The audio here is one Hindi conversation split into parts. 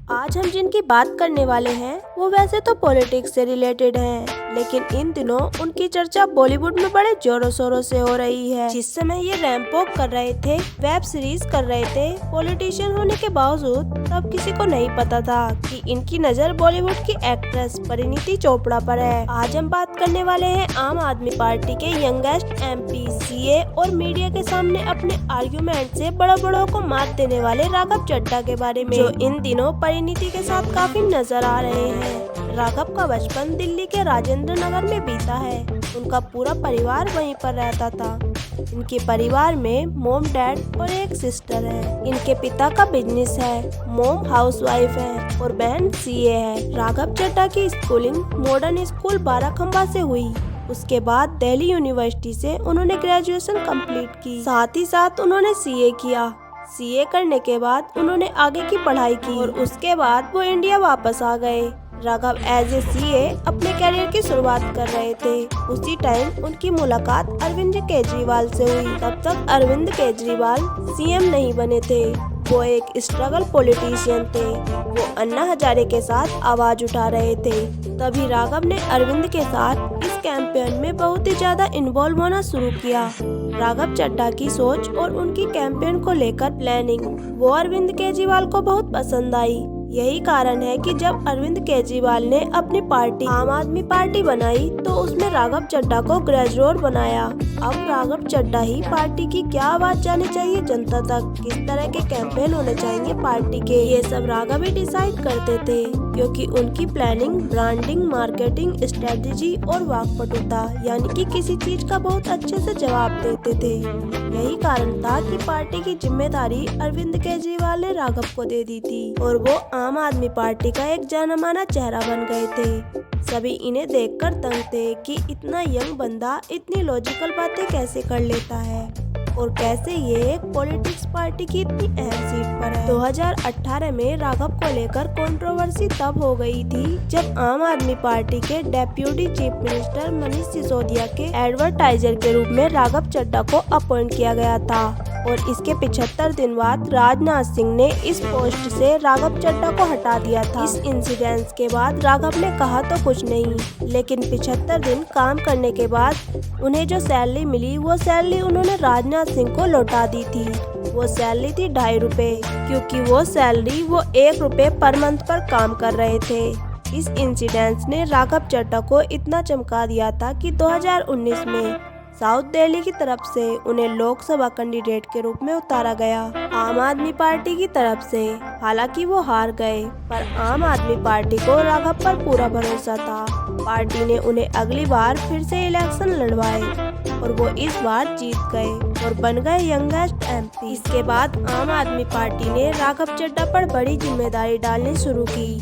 आज हम जिनकी बात करने वाले हैं वो वैसे तो पॉलिटिक्स से रिलेटेड हैं, लेकिन इन दिनों उनकी चर्चा बॉलीवुड में बड़े जोरों शोरों से हो रही है। जिस समय ये रैंप वॉक कर रहे थे, वेब सीरीज कर रहे थे, पॉलिटिशियन होने के बावजूद तब किसी को नहीं पता था कि इनकी नजर बॉलीवुड की एक्ट्रेस परिणीति चोपड़ा पर है। आज हम बात करने वाले हैं आम आदमी पार्टी के यंगेस्ट एमपी, सीए और मीडिया के सामने अपने आर्ग्यूमेंट से बड़ों को मात देने वाले राघव चड्ढा के बारे में, जो इन दिनों परिणीति के साथ काफी नजर आ रहे हैं। राघव का बचपन दिल्ली के राजेंद्र नगर में बीता है। उनका पूरा परिवार वहीं पर रहता था। इनके परिवार में मॉम, डैड और एक सिस्टर है। इनके पिता का बिजनेस है, मॉम हाउसवाइफ है और बहन सीए है। राघव चड्ढा की स्कूलिंग मॉडर्न स्कूल बाराखंबा से हुई। उसके बाद दिल्ली यूनिवर्सिटी से उन्होंने ग्रेजुएशन कंप्लीट की। साथ ही साथ उन्होंने सीए किया। सीए करने के बाद उन्होंने आगे की पढ़ाई की और उसके बाद वो इंडिया वापस आ गए। राघव एज ए सीए अपने करियर की शुरुआत कर रहे थे। उसी टाइम उनकी मुलाकात अरविंद केजरीवाल से हुई। तब तक अरविंद केजरीवाल सीएम नहीं बने थे। वो एक स्ट्रगल पॉलिटिशियन थे। वो अन्ना हजारे के साथ आवाज उठा रहे थे। तभी राघव ने अरविंद के साथ इस कैंपेन में बहुत ही ज्यादा इन्वॉल्व होना शुरू किया। राघव चड्ढा की सोच और उनकी कैंपेन को लेकर प्लानिंग वो अरविंद केजरीवाल को बहुत पसंद आई। यही कारण है कि जब अरविंद केजरीवाल ने अपनी पार्टी आम आदमी पार्टी बनाई तो उसमें राघव चड्ढा को ग्रेजुएट बनाया। अब राघव चड्ढा ही पार्टी की क्या आवाज जानी चाहिए जनता तक, किस तरह के कैंपेन होने चाहिए पार्टी के, ये सब राघव ही डिसाइड करते थे, क्योंकि उनकी प्लानिंग, ब्रांडिंग, मार्केटिंग, स्ट्रेटेजी और वाकपटुता यानी कि किसी चीज का बहुत अच्छे से जवाब देते थे। यही कारण था कि पार्टी की जिम्मेदारी अरविंद केजरीवाल ने राघव को दे दी थी और वो आम आदमी पार्टी का एक जाना माना चेहरा बन गए थे। सभी इन्हें देखकर दंग थे कि इतना यंग बंदा इतनी लॉजिकल बातें कैसे कर लेता है और कैसे ये एक पॉलिटिक्स पार्टी की इतनी अहम सीट पर है। 2018 में राघव को लेकर कंट्रोवर्सी तब हो गई थी जब आम आदमी पार्टी के deputy chief minister Manish Sisodia के एडवर्टाइजर के रूप में राघव चड्ढा को अपॉइंट किया गया था और इसके 75 दिन बाद राजनाथ सिंह ने इस पोस्ट से राघव चड्ढा को हटा दिया था। इस इंसिडेंट के बाद राघव ने कहा तो कुछ नहीं, लेकिन 75 दिन काम करने के बाद उन्हें जो सैलरी मिली वो सैलरी उन्होंने राजनाथ सिंह को लौटा दी थी। वो सैलरी थी 2.5 रुपए, क्योंकि वो सैलरी वो 1 रुपए पर मंथ पर काम कर रहे थे। इस इंसिडेंट ने राघव चड्ढा को इतना चमका दिया था कि 2019 में साउथ दिल्ली की तरफ से उन्हें लोकसभा कैंडिडेट के रूप में उतारा गया आम आदमी पार्टी की तरफ से। हालांकि वो हार गए, पर आम आदमी पार्टी को राघव पर पूरा भरोसा था। पार्टी ने उन्हें अगली बार फिर से इलेक्शन लड़वाए और वो इस बार जीत गए और बन गए यंगेस्ट एमपी। इसके बाद आम आदमी पार्टी ने राघव चड्ढा पर बड़ी जिम्मेदारी डालनी शुरू की।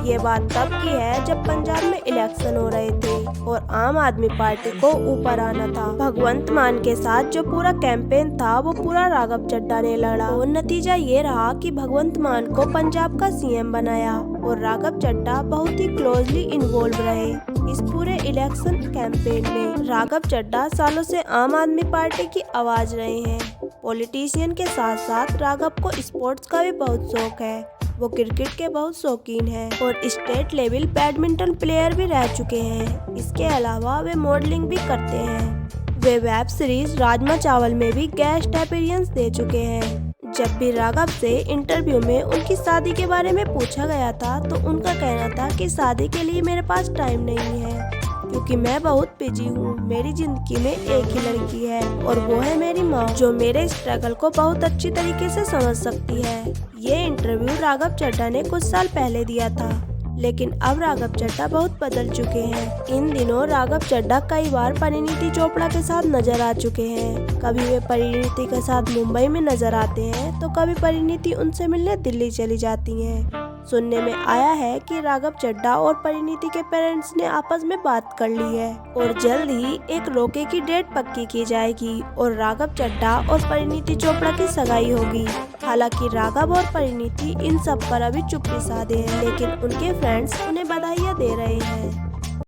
ये बात तब की है जब पंजाब में इलेक्शन हो रहे थे और आम आदमी पार्टी को ऊपर आना था। भगवंत मान के साथ जो पूरा कैंपेन था वो पूरा राघव चड्ढा ने लड़ा और नतीजा ये रहा कि भगवंत मान को पंजाब का सीएम बनाया और राघव चड्ढा बहुत ही क्लोजली इन्वॉल्व रहे इस पूरे इलेक्शन कैंपेन में। राघव चड्ढा सालों से आम आदमी पार्टी की आवाज रहे हैं। पॉलिटिशियन के साथ साथ राघव को स्पोर्ट्स का भी बहुत शौक है। वो क्रिकेट के बहुत शौकीन हैं और स्टेट लेवल बैडमिंटन प्लेयर भी रह चुके हैं। इसके अलावा वे मॉडलिंग भी करते हैं। वे वेब सीरीज राजमा चावल में भी गेस्ट अपीयरेंस दे चुके हैं। जब भी राघव से इंटरव्यू में उनकी शादी के बारे में पूछा गया था तो उनका कहना था कि शादी के लिए मेरे पास टाइम नहीं है, क्योंकि मैं बहुत बिजी हूँ। मेरी जिंदगी में एक ही लड़की है और वो है मेरी माँ, जो मेरे स्ट्रगल को बहुत अच्छी तरीके से समझ सकती है। ये इंटरव्यू राघव चड्ढा ने कुछ साल पहले दिया था, लेकिन अब राघव चड्ढा बहुत बदल चुके हैं। इन दिनों राघव चड्ढा कई बार परिणीति चोपड़ा के साथ नजर आ चुके हैं। कभी वे परिणीति के साथ मुंबई में नजर आते हैं तो कभी परिणीति उनसे मिलने दिल्ली चली जाती हैं। सुनने में आया है कि राघव चड्ढा और परिणीति के पेरेंट्स ने आपस में बात कर ली है और जल्द ही एक रोके की डेट पक्की की जाएगी और राघव चड्ढा और परिणीति चोपड़ा की सगाई होगी। हालांकि राघव और परिणीति इन सब पर अभी चुप्पी साधे हैं, लेकिन उनके फ्रेंड्स उन्हें बधाइयाँ दे रहे हैं।